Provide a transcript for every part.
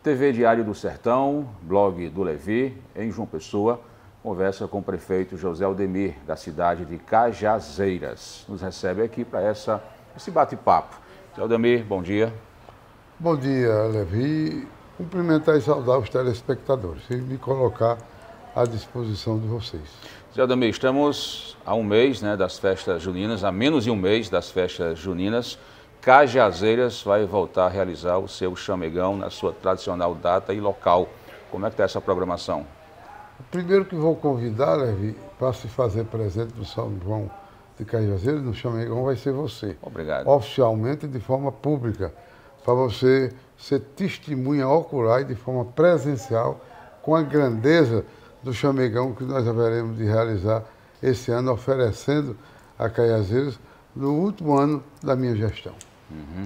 TV Diário do Sertão, blog do Levi, em João Pessoa, conversa com o prefeito José Aldemir, da cidade de Cajazeiras. Nos recebe aqui para esse bate-papo. José Aldemir, bom dia. Bom dia, Levi. Cumprimentar e saudar os telespectadores e me colocar à disposição de vocês. José Aldemir, estamos a um mês das festas juninas, a menos de um mês das festas juninas. Cajazeiras vai voltar a realizar o seu chamegão na sua tradicional data e local. Como é que está essa programação? O primeiro que vou convidar, Levi, para se fazer presente no São João de Cajazeiras, no chamegão, vai ser você. Obrigado. Oficialmente, de forma pública, para você ser testemunha ocular e de forma presencial com a grandeza do chamegão que nós haveremos de realizar esse ano, oferecendo a Cajazeiras no último ano da minha gestão.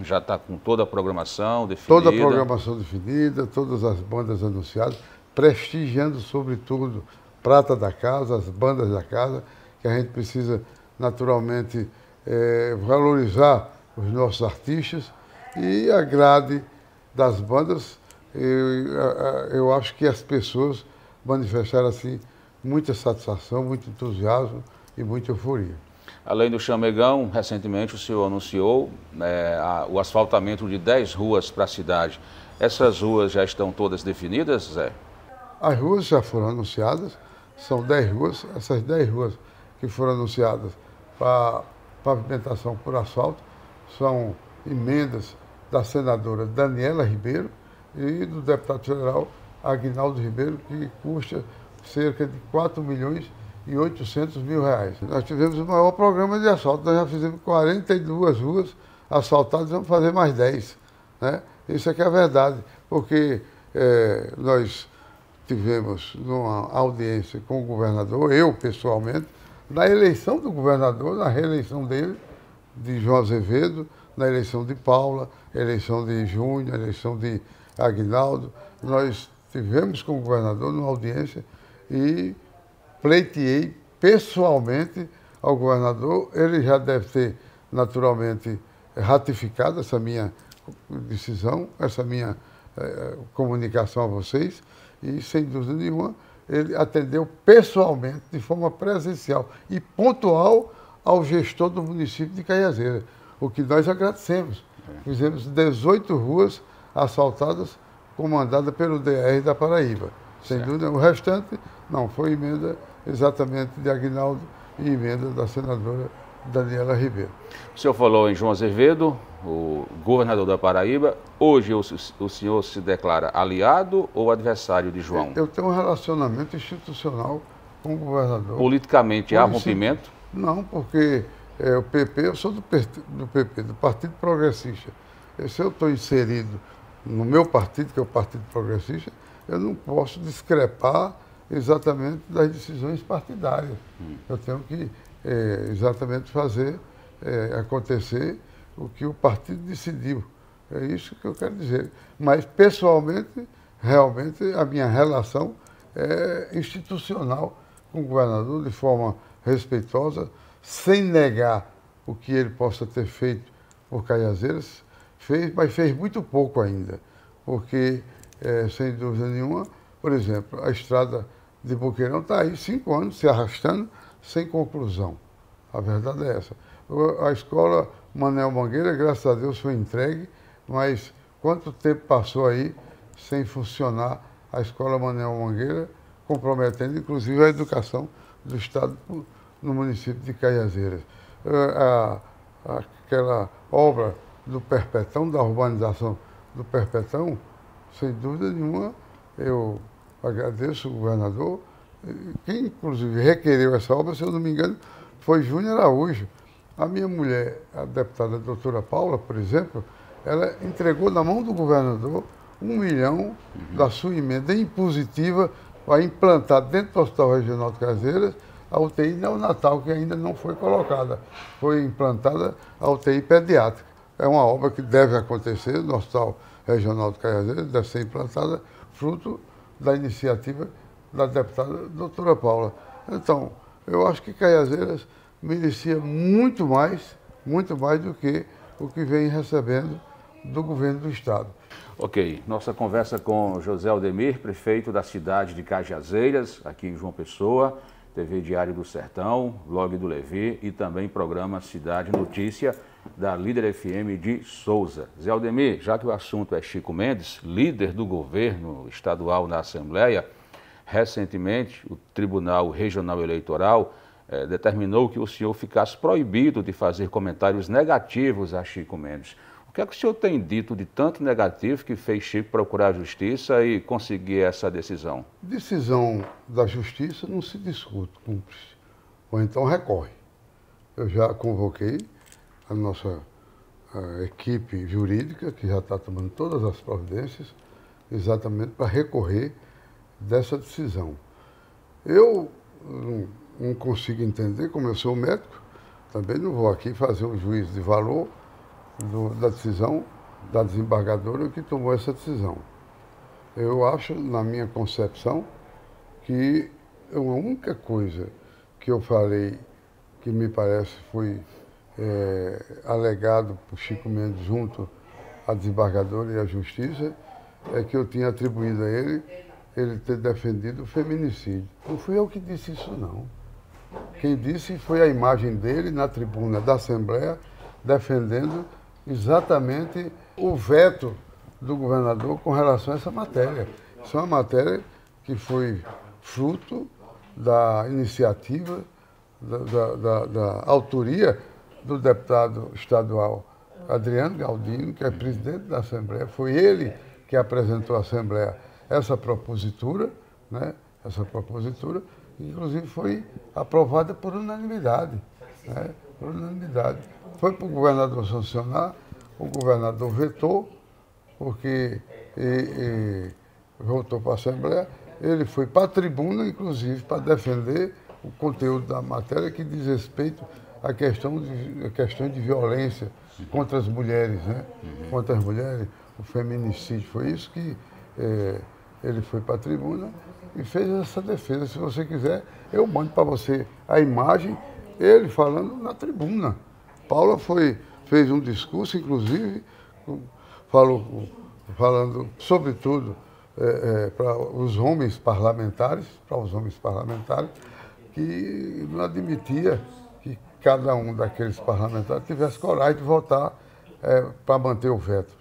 Já está com toda a programação definida? Toda a programação definida, todas as bandas anunciadas, prestigiando, sobretudo, prata da casa, as bandas da casa, que a gente precisa, naturalmente, valorizar os nossos artistas e a grade das bandas. Eu acho que as pessoas manifestaram, assim, muita satisfação, muito entusiasmo e muita euforia. Além do chamegão, recentemente o senhor anunciou o asfaltamento de 10 ruas para a cidade. Essas ruas já estão todas definidas, Zé? As ruas já foram anunciadas, são 10 ruas. Essas 10 ruas que foram anunciadas para pavimentação por asfalto são emendas da senadora Daniela Ribeiro e do deputado federal Aguinaldo Ribeiro, que custa cerca de 4.800.000 reais. Nós tivemos o maior programa de asfalto, nós já fizemos 42 ruas asfaltadas, vamos fazer mais 10. Né? Isso é que é a verdade, porque nós tivemos numa audiência com o governador, eu pessoalmente, na eleição do governador, na reeleição dele, de João Azevedo, na eleição de Paula, eleição de Júnior, eleição de Aguinaldo. Nós tivemos com o governador numa audiência e pleiteei pessoalmente ao governador. Ele já deve ter, naturalmente, ratificado essa minha decisão, essa minha comunicação a vocês, e, sem dúvida nenhuma, ele atendeu pessoalmente, de forma presencial e pontual, ao gestor do município de Cajazeiras, o que nós agradecemos. Fizemos 18 ruas asfaltadas, comandada pelo DR da Paraíba. Sem dúvida, o restante não foi emenda exatamente de Aguinaldo e emenda da senadora Daniela Ribeiro. O senhor falou em João Azevedo, o governador da Paraíba. Hoje o senhor se declara aliado ou adversário de João? Eu tenho um relacionamento institucional com o governador. Politicamente há rompimento? Não, porque o PP, eu sou do PP, do Partido Progressista. Se eu estou inserido no meu partido, que é o Partido Progressista, eu não posso discrepar exatamente das decisões partidárias. Eu tenho que exatamente fazer acontecer o que o partido decidiu. É isso que eu quero dizer. Mas, pessoalmente, realmente, a minha relação é institucional com o governador, de forma respeitosa, sem negar o que ele possa ter feito por Cajazeiras. Fez, mas fez muito pouco ainda, porque, sem dúvida nenhuma, por exemplo, a estrada de Boqueirão está aí 5 anos se arrastando sem conclusão. A verdade é essa. A escola Manuel Mangueira, graças a Deus, foi entregue, mas quanto tempo passou aí sem funcionar a escola Manuel Mangueira, comprometendo inclusive a educação do Estado no município de Cajazeiras. Aquela obra do Perpetão, da urbanização do Perpetão, sem dúvida nenhuma, eu agradeço o governador. Quem, inclusive, requereu essa obra, se eu não me engano, foi Júnior Araújo. A minha mulher, a deputada doutora Paula, por exemplo, ela entregou na mão do governador 1 milhão da sua emenda impositiva para implantar dentro do Hospital Regional de Cajazeiras a UTI neonatal, que ainda não foi colocada. Foi implantada a UTI pediátrica. É uma obra que deve acontecer no Hospital Regional de Cajazeiras, deve ser implantada, fruto da iniciativa da deputada doutora Paula. Então, eu acho que Cajazeiras merecia muito mais do que o que vem recebendo do governo do Estado. Ok, nossa conversa com José Aldemir, prefeito da cidade de Cajazeiras, aqui em João Pessoa, TV Diário do Sertão, Blog do Levi e também programa Cidade Notícia da Líder FM de Souza. Zé Aldemir, já que o assunto é Chico Mendes, líder do governo estadual na Assembleia, recentemente o Tribunal Regional Eleitoral determinou que o senhor ficasse proibido de fazer comentários negativos a Chico Mendes. O que é que o senhor tem dito de tanto negativo que fez Chico procurar a justiça e conseguir essa decisão? Decisão da justiça não se discute, cúmplice, ou então recorre. Eu já convoquei a nossa equipe jurídica, que já está tomando todas as providências, exatamente para recorrer dessa decisão. Eu não consigo entender, como eu sou médico, também não vou aqui fazer um juízo de valor da decisão da desembargadora que tomou essa decisão. Eu acho, na minha concepção, que a única coisa que eu falei que me parece foi alegado por Chico Mendes junto à desembargadora e à justiça, é que eu tinha atribuído a ele ter defendido o feminicídio. Não fui eu que disse isso, não. Quem disse foi a imagem dele na tribuna da Assembleia defendendo exatamente o veto do governador com relação a essa matéria. Isso é uma matéria que foi fruto da iniciativa, da autoria do deputado estadual Adriano Galdino, que é presidente da Assembleia. Foi ele que apresentou à Assembleia essa propositura, né? Essa propositura, inclusive foi aprovada por unanimidade, né? Por unanimidade. Foi para o governador sancionar, o governador vetou, porque voltou para a Assembleia, ele foi para a tribuna, inclusive, para defender o conteúdo da matéria que diz respeito à questão de violência contra as mulheres, né? Contra as mulheres, o feminicídio. Foi isso que ele foi para a tribuna e fez essa defesa. Se você quiser, eu mando para você a imagem, ele falando na tribuna. Paula fez um discurso, inclusive, falando, sobretudo, para os homens parlamentares, que não admitia que cada um daqueles parlamentares tivesse coragem de votar para manter o veto.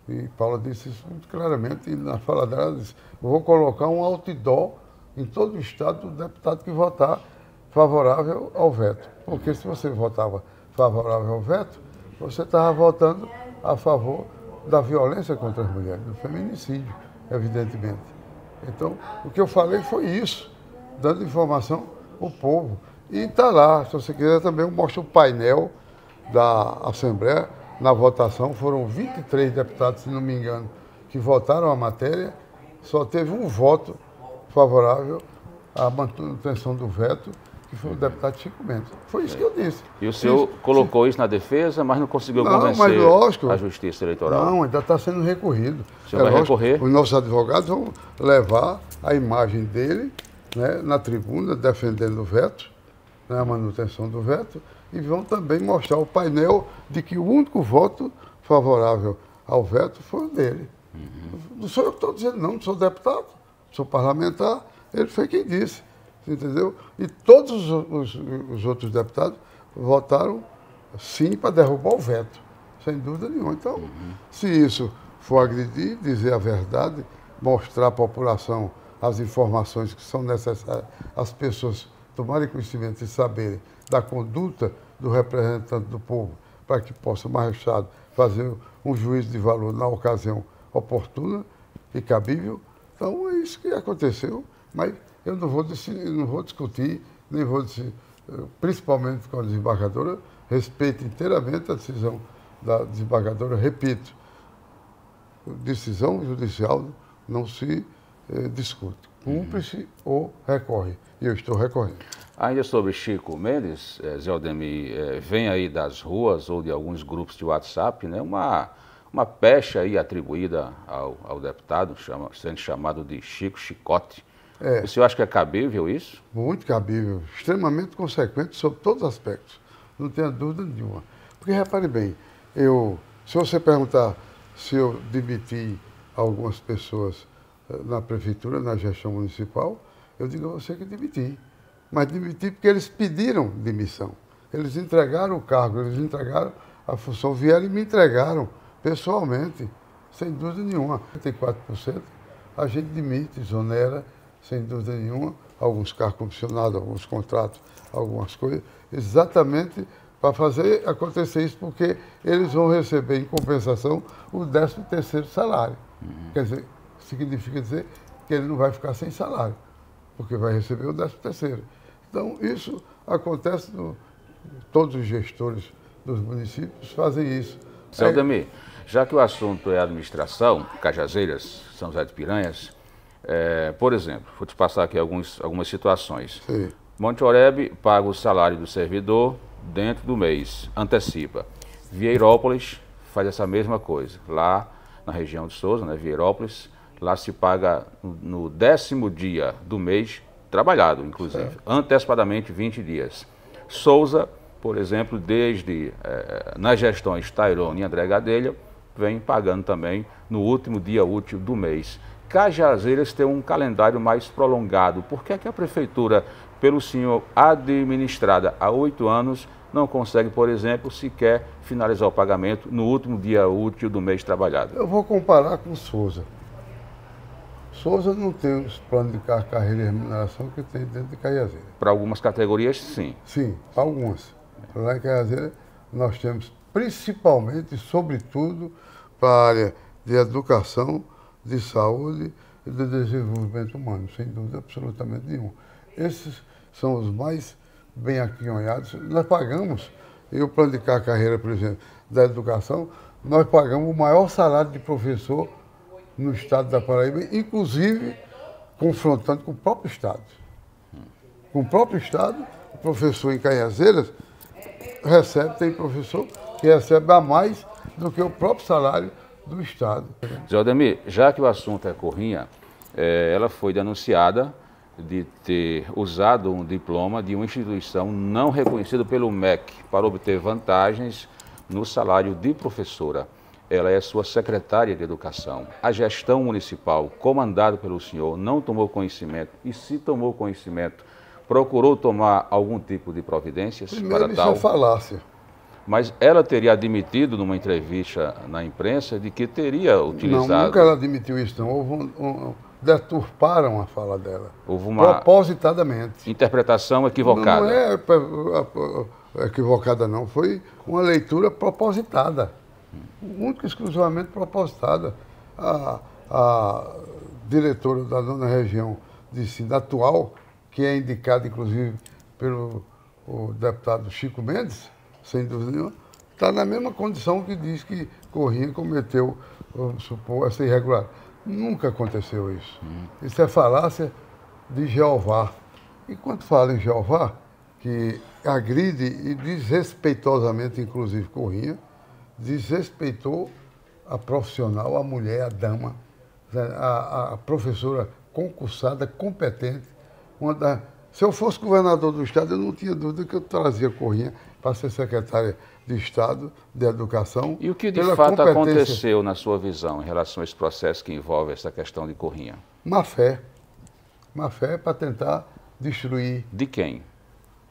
E Paula disse isso muito claramente, e na fala dela ela disse: vou colocar um outdoor em todo o estado do deputado que votar favorável ao veto. Porque se você votava favorável ao veto, você estava votando a favor da violência contra as mulheres, do feminicídio, evidentemente. Então, o que eu falei foi isso, dando informação ao povo. E está lá, se você quiser também, eu mostro o painel da Assembleia. Na votação foram 23 deputados, se não me engano, que votaram a matéria, só teve um voto favorável à manutenção do veto, que foi o deputado Chico Mendes. Foi isso que eu disse. E o senhor colocou isso na defesa, mas não conseguiu convencer mas lógico, a Justiça Eleitoral? Não, ainda está sendo recorrido. O senhor vai recorrer? Os nossos advogados vão levar a imagem dele, né, na tribuna, defendendo o veto, né, a manutenção do veto, e vão também mostrar o painel de que o único voto favorável ao veto foi o dele. Não sou eu que estou dizendo, não sou deputado, sou parlamentar, ele foi quem disse, entendeu? E todos os outros deputados votaram sim para derrubar o veto, sem dúvida nenhuma. Então, se isso for agredir, dizer a verdade, mostrar à população as informações que são necessárias, as pessoas tomarem conhecimento e saberem da conduta do representante do povo, para que possa o magistrado fazer um juízo de valor na ocasião oportuna e cabível. Então, é isso que aconteceu, mas eu não vou discutir, nem vou decidir, principalmente com a desembargadora, respeito inteiramente a decisão da desembargadora, repito, decisão judicial não se discute, cumpre-se ou recorre, e eu estou recorrendo. Ainda sobre Chico Mendes, Zé Aldemir, vem aí das ruas ou de alguns grupos de WhatsApp, né, uma pecha aí atribuída ao deputado, sendo chamado de Chico Chicote. O senhor acha que é cabível isso? Muito cabível, extremamente consequente sobre todos os aspectos, não tenha dúvida nenhuma. Porque, repare bem, eu Se você perguntar se eu demiti algumas pessoas na prefeitura, na gestão municipal, eu digo a você que demiti. Mas demiti porque eles pediram demissão. Eles entregaram o cargo, eles entregaram a função, vieram e me entregaram pessoalmente, sem dúvida nenhuma. 34% a gente demite, exonera, sem dúvida nenhuma, alguns cargos comissionados, alguns contratos, algumas coisas, exatamente para fazer acontecer isso, porque eles vão receber em compensação o 13º salário. Quer dizer, significa dizer que ele não vai ficar sem salário, porque vai receber o 13º. Então, isso acontece, todos os gestores dos municípios fazem isso. Seu Aldemir, já que o assunto é administração, Cajazeiras, São José de Piranhas, por exemplo, vou te passar aqui algumas situações. Sim. Monte Oreb paga o salário do servidor dentro do mês, antecipa. Vieirópolis faz essa mesma coisa. Lá na região de Souza, né, Vieirópolis, lá se paga no 10º dia do mês, trabalhado inclusive, antecipadamente 20 dias. Souza, por exemplo, desde nas gestões Tairone e André Gadelha, vem pagando também no último dia útil do mês. Cajazeiras tem um calendário mais prolongado. Por que é que a prefeitura, pelo senhor administrada há 8 anos, não consegue, por exemplo, sequer finalizar o pagamento no último dia útil do mês trabalhado? Eu vou comparar com Souza. Souza não tem os planos de carreira e remuneração que tem dentro de Cajazeiras. Para algumas categorias, sim. Sim, algumas. Lá em Cajazeiras nós temos principalmente, sobretudo, para a área de educação, de saúde e de desenvolvimento humano, sem dúvida absolutamente nenhuma. Esses são os mais bem aquinhoados. Nós pagamos, e o plano de carreira, por exemplo, da educação, nós pagamos o maior salário de professor no estado da Paraíba, inclusive confrontando com o próprio estado. Com o próprio estado, o professor em Cajazeiras tem professor que recebe a mais do que o próprio salário do estado. Zé Aldemir, já que o assunto é Corrinha, ela foi denunciada de ter usado um diploma de uma instituição não reconhecida pelo MEC para obter vantagens no salário de professora. Ela é sua secretária de Educação. A gestão municipal, comandada pelo senhor, não tomou conhecimento, e se tomou conhecimento, procurou tomar algum tipo de providências Primeiro, para tal? Isso é falácia. Mas ela teria admitido numa entrevista na imprensa de que teria utilizado... Não, nunca ela admitiu isso, não. Deturparam a fala dela. Houve uma propositadamente. interpretação equivocada. Não é equivocada, não. Foi uma leitura propositada. Única e exclusivamente propositada. A diretora da nona região de ensino atual, que é indicada, inclusive, pelo deputado Chico Mendes, sem dúvida nenhuma, está na mesma condição que diz que Corrinha cometeu, vamos supor, essa irregularidade. Nunca aconteceu isso. Isso é falácia de Jeová. E quando fala em Jeová, que agride e desrespeitosamente, inclusive Corrinha, desrespeitou a profissional, a mulher, a dama, a professora concursada, competente. Se eu fosse governador do estado, eu não tinha dúvida que eu trazia Corrinha para ser secretária de Estado de Educação. E o que de fato aconteceu, na sua visão, em relação a esse processo que envolve essa questão de Corrinha? Má fé. Má fé para tentar destruir. De quem?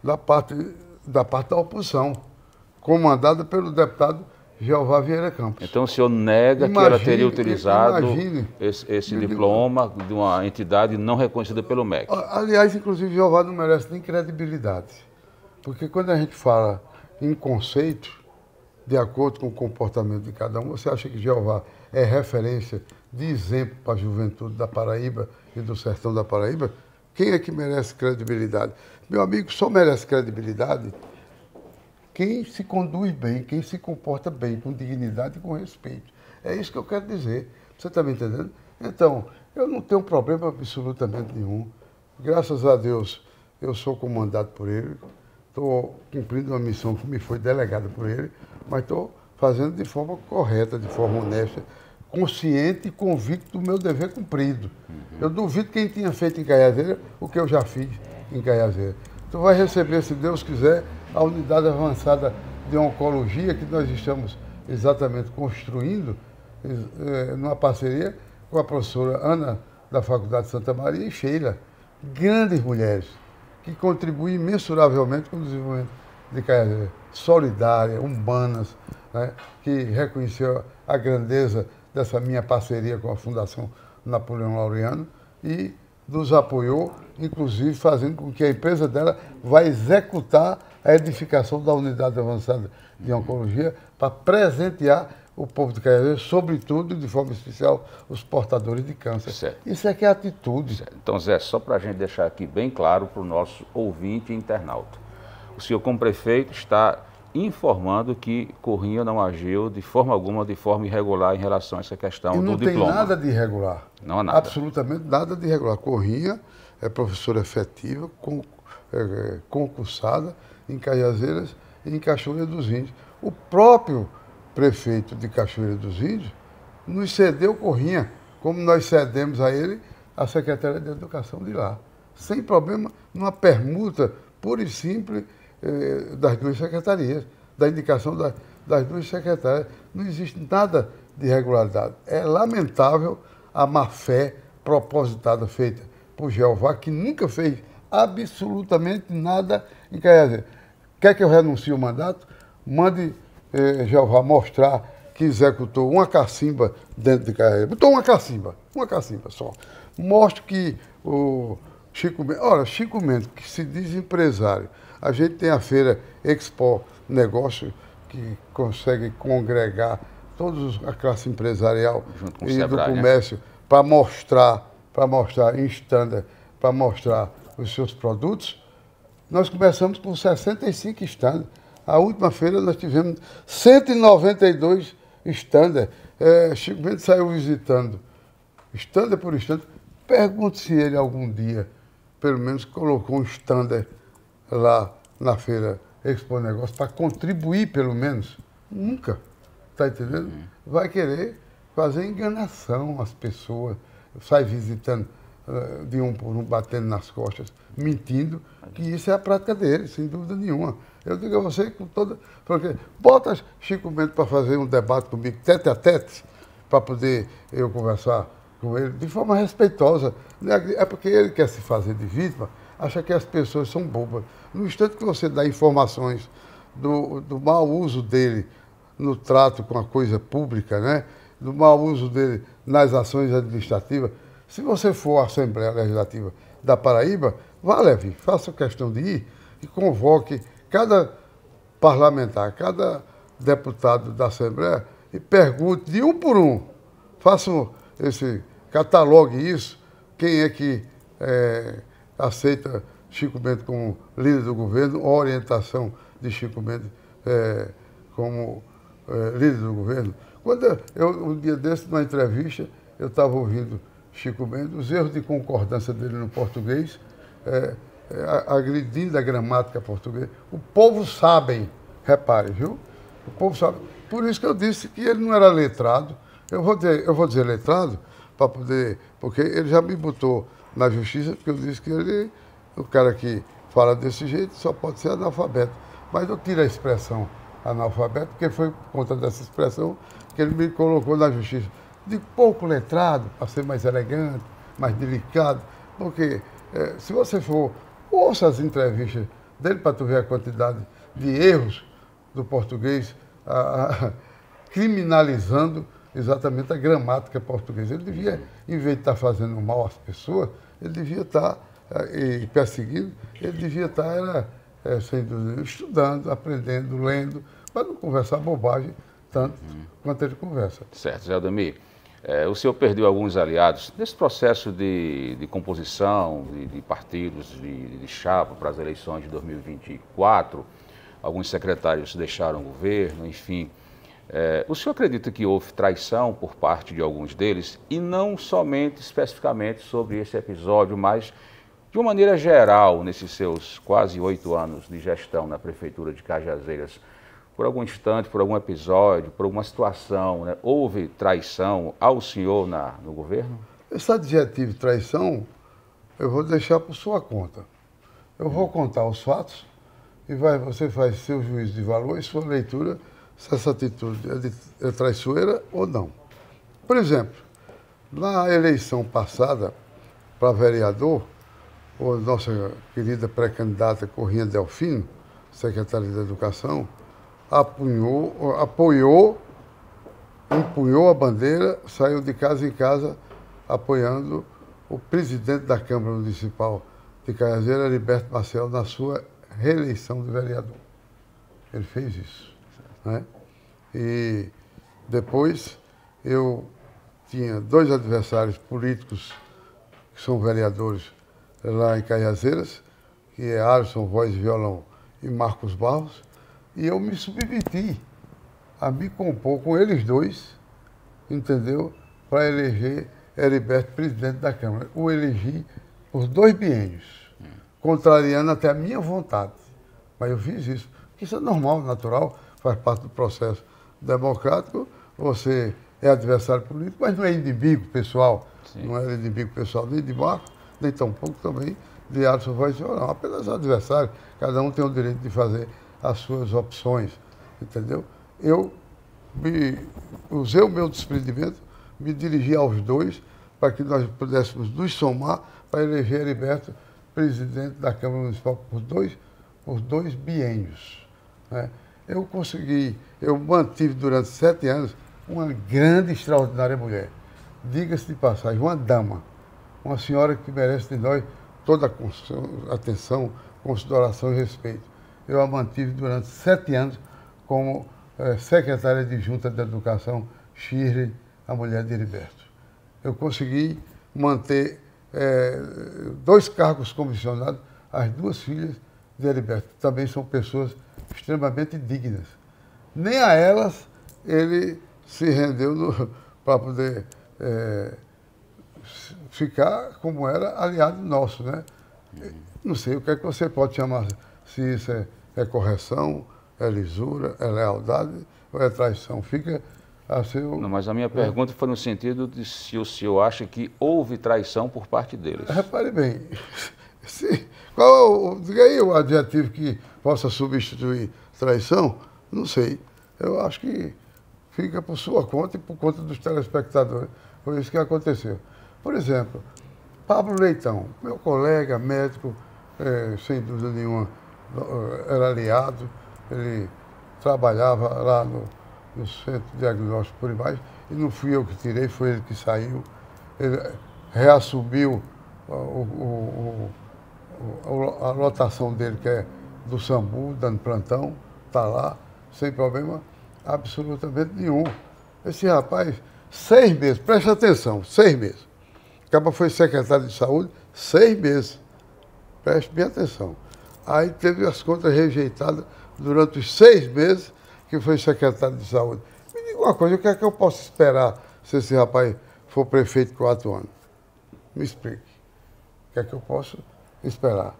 Da parte da oposição, comandada pelo deputado Jeová Vieira Campos. Então o senhor nega que ela teria utilizado esse diploma de uma entidade não reconhecida pelo MEC? Aliás, inclusive, Jeová não merece nem credibilidade. Porque quando a gente fala em conceito, de acordo com o comportamento de cada um, você acha que Jeová é referência de exemplo para a juventude da Paraíba e do sertão da Paraíba? Quem é que merece credibilidade? Meu amigo, só merece credibilidade quem se conduz bem, quem se comporta bem, com dignidade e com respeito. É isso que eu quero dizer. Você está me entendendo? Então, eu não tenho problema absolutamente nenhum. Graças a Deus, eu sou comandado por ele, estou cumprindo uma missão que me foi delegada por ele, mas estou fazendo de forma correta, de forma honesta, consciente e convicto do meu dever cumprido. Eu duvido quem tinha feito em Cajazeiras o que eu já fiz em Cajazeiras. Tu vai receber, se Deus quiser, a unidade avançada de oncologia que nós estamos exatamente construindo numa parceria com a professora Ana, da Faculdade de Santa Maria, e Sheila, grandes mulheres, que contribuem imensuravelmente com o desenvolvimento de Cajazeiras, solidárias, humanas, né, que reconheceu a grandeza dessa minha parceria com a Fundação Napoleão Laureano e nos apoiou, inclusive fazendo com que a empresa dela vá executar a edificação da unidade avançada de oncologia para presentear o povo de Cajazeiras, sobretudo, de forma especial, os portadores de câncer. Certo. Isso é que é atitude. Certo. Então, Zé, só para a gente deixar aqui bem claro para o nosso ouvinte e internauta. O senhor, como prefeito, está informando que Corrinha não agiu de forma alguma, de forma irregular em relação a essa questão do diploma. Não tem nada de irregular. Não há nada. Absolutamente nada de irregular. Corrinha é professora efetiva, concursada em Cajazeiras e em Cachoeira dos Índios. O próprio prefeito de Cachoeira dos Índios nos cedeu Corrinha, como nós cedemos a ele a Secretaria de Educação de lá. Sem problema, numa permuta pura e simples das duas secretarias, da indicação das duas secretárias. Não existe nada de irregularidade. É lamentável a má-fé propositada feita por Jeová, que nunca fez absolutamente nada em Cajazeiras. Quer que eu renuncie o mandato? Mande Jeová mostrar que executou uma cacimba dentro de Cajazeiras. Botou uma cacimba só. Mostre que o Chico Mendes, olha, Chico Mendes, que se diz empresário, a gente tem a feira Expo Negócio, que consegue congregar toda a classe empresarial e do comércio, né? para mostrar em stand, para mostrar os seus produtos. Nós começamos com 65 stands. A última feira nós tivemos 192 stands. Chico Mendes saiu visitando, stand por stand. Pergunte se ele algum dia, pelo menos, colocou um stand lá na feira Expo Negócio para contribuir, pelo menos. Nunca. Está entendendo? Vai querer fazer enganação às pessoas. Sai visitando de um por um, batendo nas costas, mentindo, que isso é a prática dele, sem dúvida nenhuma. Eu digo a você com toda... Porque bota Chico Mendes para fazer um debate comigo, tete a tete, para poder eu conversar com ele de forma respeitosa. É porque ele quer se fazer de vítima, acha que as pessoas são bobas. No instante que você dá informações do mau uso dele no trato com a coisa pública, né? Do mau uso dele nas ações administrativas, se você for à Assembleia Legislativa da Paraíba, vá, Levi, faça questão de ir e convoque cada parlamentar, cada deputado da Assembleia e pergunte de um por um, catalogue isso, quem é que aceita Chico Mendes como líder do governo, ou orientação de Chico Mendes como líder do governo. Quando um dia desse, numa entrevista, eu estava ouvindo Chico Mendes, os erros de concordância dele no português, agredindo a gramática portuguesa. O povo sabe, repare, viu? O povo sabe. Por isso que eu disse que ele não era letrado. Eu vou dizer letrado, para poder, porque ele já me botou na justiça, porque eu disse que ele, o cara que fala desse jeito, só pode ser analfabeto. Mas eu tiro a expressão analfabeto, porque foi por conta dessa expressão que ele me colocou na justiça. De pouco letrado, para ser mais elegante, mais delicado, porque se você for, ouça as entrevistas dele para tu ver a quantidade de erros do português, criminalizando exatamente a gramática portuguesa. Ele devia, em vez de estar fazendo mal às pessoas, ele devia estar perseguindo, ele devia estar, sem dúvida, estudando, aprendendo, lendo, para não conversar bobagem tanto quanto ele conversa. Certo, Zé Aldemir. O senhor perdeu alguns aliados nesse processo de composição de partidos, de chapa para as eleições de 2024. Alguns secretários deixaram o governo, enfim. O senhor acredita que houve traição por parte de alguns deles, e não somente especificamente sobre esse episódio, mas de uma maneira geral, nesses seus quase 8 anos de gestão na Prefeitura de Cajazeiras? Por algum instante, por algum episódio, por alguma situação, né? Houve traição ao senhor no governo? Esse adjetivo traição, eu vou deixar por sua conta. Eu vou contar os fatos e você faz seu juízo de valor e sua leitura se essa atitude é traiçoeira ou não. Por exemplo, na eleição passada para vereador, a nossa querida pré-candidata Corrinha Delfino, secretária de Educação, empunhou a bandeira, saiu de casa em casa apoiando o presidente da Câmara Municipal de Cajazeiras, Heriberto Marcel, na sua reeleição de vereador. Ele fez isso. Né? E depois eu tinha 2 adversários políticos que são vereadores lá em Cajazeiras, que é Alisson Voz e Violão e Marcos Barros, e eu me submeti a me compor com eles dois, entendeu? Para eleger Heriberto presidente da Câmara. O elegi por 2 biênios, contrariando até a minha vontade. Mas eu fiz isso. Isso é normal, natural, faz parte do processo democrático. Você é adversário político, mas não é inimigo pessoal. Sim. Não é inimigo pessoal nem de Marcos, nem tampouco também de Alisson Voz e Violão. Apenas adversário. Cada um tem o direito de fazer as suas opções, entendeu? Eu usei o meu desprendimento, me dirigi aos dois para que nós pudéssemos nos somar para eleger Heriberto presidente da Câmara Municipal por dois biênios. Né? Eu mantive durante 7 anos uma grande, extraordinária mulher. Diga-se de passagem, uma dama, uma senhora que merece de nós toda a atenção, consideração e respeito. Eu a mantive durante 7 anos como secretária adjunta de Educação, Shirley, a mulher de Heriberto. Eu consegui manter 2 cargos comissionados, as 2 filhas de Heriberto. Também são pessoas extremamente dignas. Nem a elas ele se rendeu para poder ficar como era aliado nosso, né? Não sei o que é que você pode chamar, se isso é correção, é lisura, é lealdade ou é traição. Fica a seu... Não, mas a minha pergunta foi no sentido de se o senhor acha que houve traição por parte deles. Repare bem, diga aí o adjetivo que possa substituir traição, não sei. Eu acho que fica por sua conta e por conta dos telespectadores. Foi isso que aconteceu. Por exemplo, Pablo Leitão, meu colega médico, sem dúvida nenhuma, era aliado, ele trabalhava lá no Centro de Diagnóstico por Imagem, e não fui eu que tirei, foi ele que saiu. Ele reassumiu a lotação dele, que é do SAMU, dando plantão, está lá, sem problema absolutamente nenhum. Esse rapaz, 6 meses, preste atenção, 6 meses. O cabo foi secretário de saúde, 6 meses. Preste bem atenção. Aí teve as contas rejeitadas durante os 6 meses que foi secretário de saúde. Me diga uma coisa, o que é que eu posso esperar se esse rapaz for prefeito 4 anos? Me explique. O que é que eu posso esperar?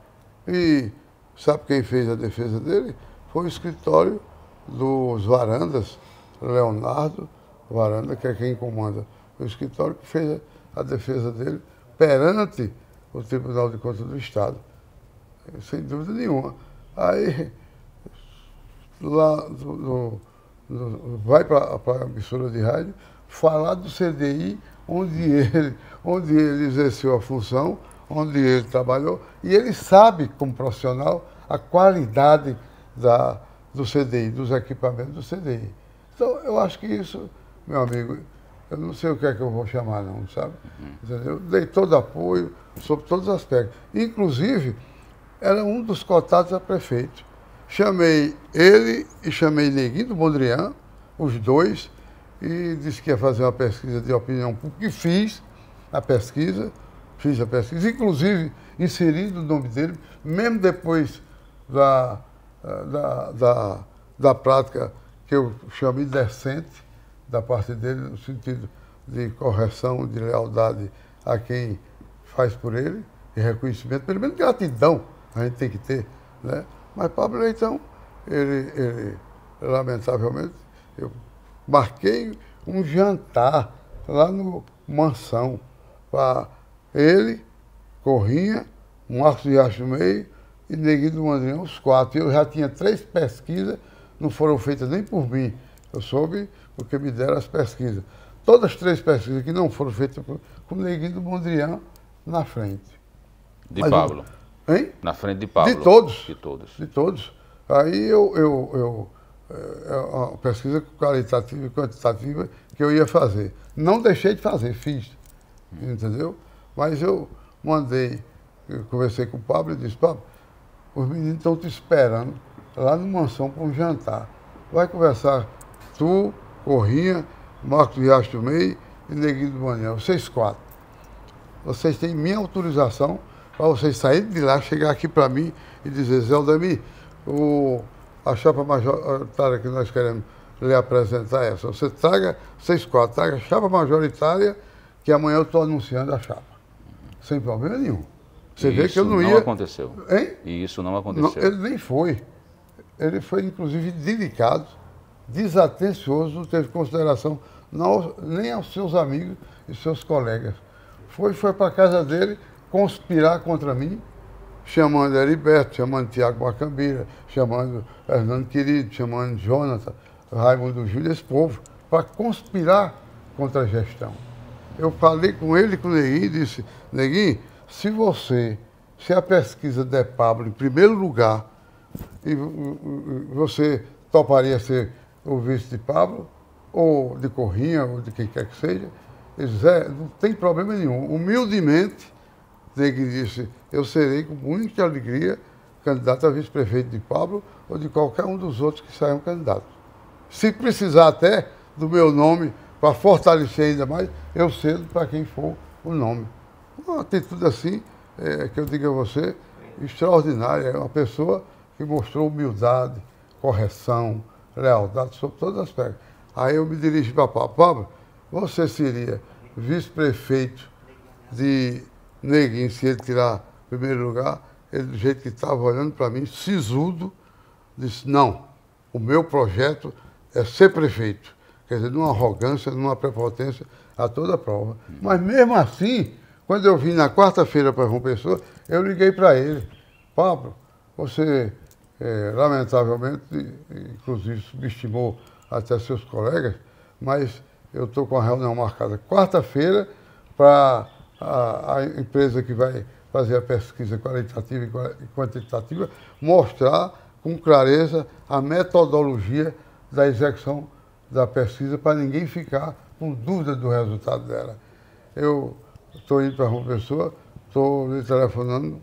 E sabe quem fez a defesa dele? Foi o escritório dos Varandas, Leonardo Varanda, que é quem comanda o escritório, que fez a defesa dele perante o Tribunal de Contas do Estado. Sem dúvida nenhuma. Aí, lá vai para a emissora de rádio falar do CDI, onde ele exerceu a função, onde ele trabalhou, e ele sabe, como profissional, a qualidade do CDI, dos equipamentos do CDI. Então, eu acho que isso, meu amigo, eu não sei o que é que eu vou chamar, não, sabe? Entendeu? Dei todo apoio sobre todos os aspectos. Inclusive, era um dos cotados a prefeito. Chamei ele e chamei Neguinho do Mondrian, os dois, e disse que ia fazer uma pesquisa de opinião pública, e fiz a pesquisa, inclusive inserindo o nome dele, mesmo depois da prática que eu chamo indecente da parte dele, no sentido de correção, de lealdade a quem faz por ele, e reconhecimento, pelo menos gratidão a gente tem que ter, né? Mas Pablo Leitão, ele lamentavelmente, eu marquei um jantar lá no Mansão para ele, Corrinha, Marcos Riacho Meio e Neguinho do Mandrião, os 4. Eu já tinha 3 pesquisas, não foram feitas nem por mim, Eu soube porque me deram as pesquisas. Todas as 3 pesquisas que não foram feitas com o Neguinho do Mondrian na frente. De Mas Pablo. Hein? Na frente de Pablo. De todos. De todos. De todos. Aí é uma pesquisa qualitativa e quantitativa que eu ia fazer. Não deixei de fazer, fiz. Entendeu? Mas eu conversei com o Pablo e disse, Pablo, os meninos estão te esperando lá no Mansão para um jantar. Vai conversar tu, Corrinha, Marcos Riacho do Meio e Neguinho do Manhã, vocês 4. Vocês têm minha autorização para vocês saírem de lá, chegar aqui para mim e dizer, Zé Aldemir, a chapa majoritária que nós queremos lhe apresentar é essa. Você traga, vocês 4, traga a chapa majoritária, que amanhã eu estou anunciando a chapa. Sem problema nenhum. Você vê que eu não ia... Isso não aconteceu. Hein? E isso não aconteceu. Não, ele nem foi. Ele foi, inclusive, delicado, desatencioso, não teve consideração nem aos seus amigos e seus colegas. Foi para a casa dele conspirar contra mim, chamando Heriberto, chamando Tiago Macambira, chamando Hernando Querido, chamando Jonathan, Raimundo Júlio, esse povo, para conspirar contra a gestão. Eu falei com ele, com o Neguinho, e disse, Neguinho, se a pesquisa der Pablo em primeiro lugar, e você toparia ser o vice de Pablo, ou de Corrinha, ou de quem quer que seja, Zé, não tem problema nenhum. Humildemente, Neguinho disse, eu serei com muita alegria candidato a vice-prefeito de Pablo ou de qualquer um dos outros que saiam candidatos. Se precisar até do meu nome para fortalecer ainda mais, eu cedo para quem for o nome. Uma atitude assim, que eu digo a você, extraordinária. É uma pessoa que mostrou humildade, correção, lealdade sobre todos os aspectos. Aí eu me dirigi para Pablo. Pablo, você seria vice-prefeito de Neguinho se ele tirar primeiro lugar? Ele, do jeito que estava olhando para mim, sisudo, disse, não, o meu projeto é ser prefeito. Quer dizer, numa arrogância, numa prepotência a toda prova. Mas mesmo assim, quando eu vim na quarta-feira para João Pessoa, eu liguei para ele. Pablo, você, lamentavelmente, inclusive subestimou até seus colegas, mas eu estou com a reunião marcada quarta-feira para a empresa que vai fazer a pesquisa qualitativa e quantitativa mostrar com clareza a metodologia da execução da pesquisa para ninguém ficar com dúvida do resultado dela. Eu estou indo para João Pessoa, estou lhe telefonando,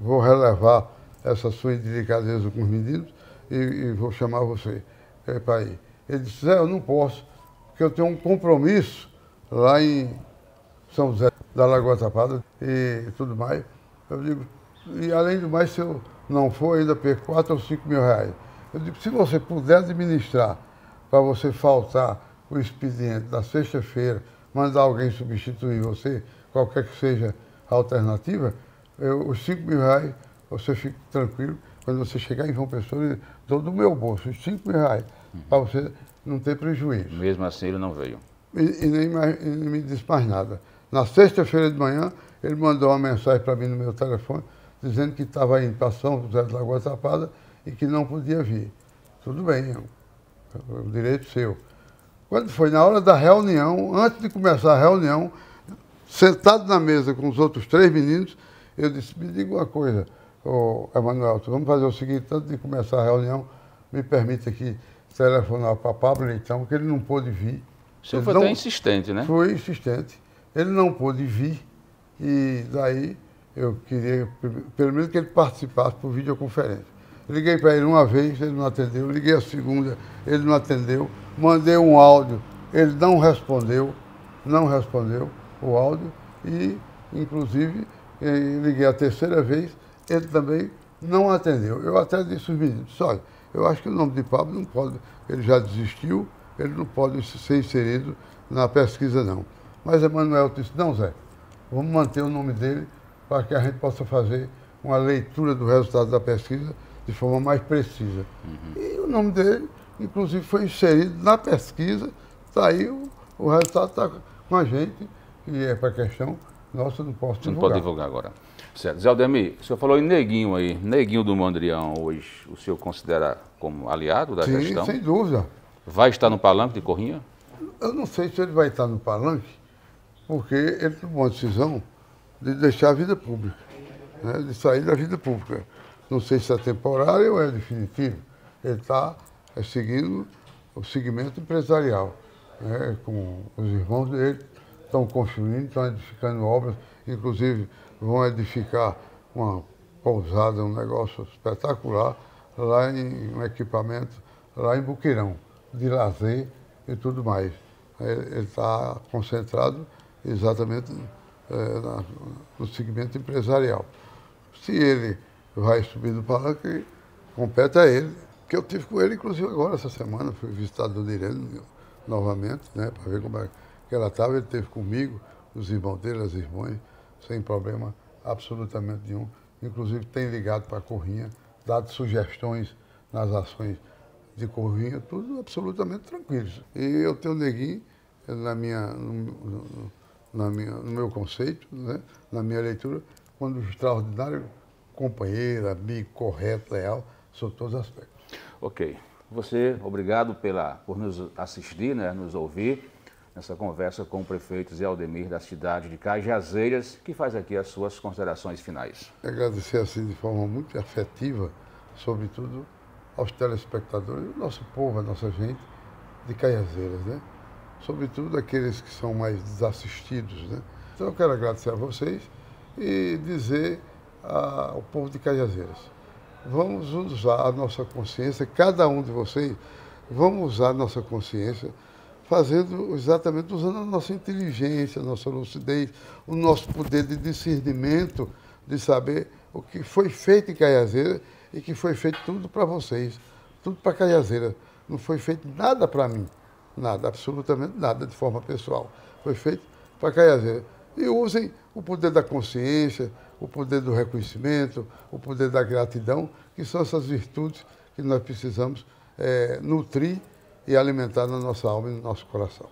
vou relevar essa sua indelicadeza com os meninos e vou chamar você para ir. Ele disse, Zé, eu não posso, porque eu tenho um compromisso lá em São José da Lagoa Tapada e tudo mais. Eu digo, e além do mais, se eu não for, ainda perco 4 ou 5 mil reais. Eu digo, se você puder administrar para você faltar o expediente da sexta-feira, mandar alguém substituir você, qualquer que seja a alternativa, os 5 mil reais, você fica tranquilo, quando você chegar em João Pessoa, eu dou do meu bolso os 5 mil reais, para você não ter prejuízo. Mesmo assim ele não veio. E nem me disse mais nada. Na sexta-feira de manhã, ele mandou uma mensagem para mim no meu telefone, dizendo que estava indo para São José de Lagoa Tapada e que não podia vir. Tudo bem, o direito seu. Quando foi na hora da reunião, antes de começar a reunião, sentado na mesa com os outros 3 meninos, eu disse, me diga uma coisa, Emanuel, vamos fazer o seguinte, antes de começar a reunião, me permite aqui telefonar para Pablo Leitão, que ele não pôde vir. O senhor foi até insistente, né? Foi insistente. Ele não pôde vir e daí eu queria, pelo menos que ele participasse por videoconferência. Liguei para ele uma vez, ele não atendeu. Liguei a segunda, ele não atendeu. Mandei um áudio, ele não respondeu o áudio e, inclusive, liguei a terceira vez, ele também não atendeu. Eu até disse aos meninos, olha, eu acho que o nome de Pablo não pode, ele já desistiu, ele não pode ser inserido na pesquisa não. Mas Emanuel disse, não Zé, vamos manter o nome dele para que a gente possa fazer uma leitura do resultado da pesquisa de forma mais precisa. E o nome dele, inclusive, foi inserido na pesquisa, está aí, o resultado está com a gente, e é para a questão nossa, não posso divulgar. Não pode divulgar agora. Certo. Zé Aldemir, o senhor falou em Neguinho aí, Neguinho do Mondrian hoje, o senhor considera como aliado da gestão? Sim, sem dúvida. vai estar no palanque de Corrinha? Eu não sei se ele vai estar no palanque, porque ele tomou a decisão de deixar a vida pública, né, de sair da vida pública. Não sei se é temporário ou é definitivo. Ele está seguindo o segmento empresarial, né, com os irmãos dele, estão construindo, estão edificando obras, inclusive vão edificar uma pousada, um negócio espetacular, lá em um equipamento, lá em Boqueirão, de lazer e tudo mais. Ele está concentrado exatamente no segmento empresarial. Se ele vai subir do palanque, compete a ele, que eu tive com ele, inclusive agora, essa semana, fui visitar a Dona Irene novamente, né, para ver como é que ela estava. Ele esteve comigo, os irmãos dele, as irmãs, sem problema absolutamente nenhum. Inclusive tem ligado para a Corrinha, dado sugestões nas ações de Corrinha, tudo absolutamente tranquilo. E eu tenho o Neguinho no meu conceito, né, na minha leitura, quando extraordinário companheiro, amigo, correto, leal, sobre todos os aspectos. Ok. Você, obrigado por nos assistir, né, nos ouvir, nessa conversa com o prefeito Zé Aldemir da cidade de Cajazeiras, que faz aqui as suas considerações finais. Agradecer assim de forma muito afetiva, sobretudo aos telespectadores, o nosso povo, a nossa gente de Cajazeiras, né? Sobretudo aqueles que são mais desassistidos, né? Então eu quero agradecer a vocês e dizer ao povo de Cajazeiras: vamos usar a nossa consciência, cada um de vocês, vamos usar a nossa consciência, fazendo exatamente, usando a nossa inteligência, a nossa lucidez, o nosso poder de discernimento, de saber o que foi feito em Cajazeiras e que foi feito tudo para vocês, tudo para Cajazeiras. Não foi feito nada para mim, nada, absolutamente nada de forma pessoal. Foi feito para Cajazeiras. E usem o poder da consciência, o poder do reconhecimento, o poder da gratidão, que são essas virtudes que nós precisamos nutrir e alimentar na nossa alma e no nosso coração.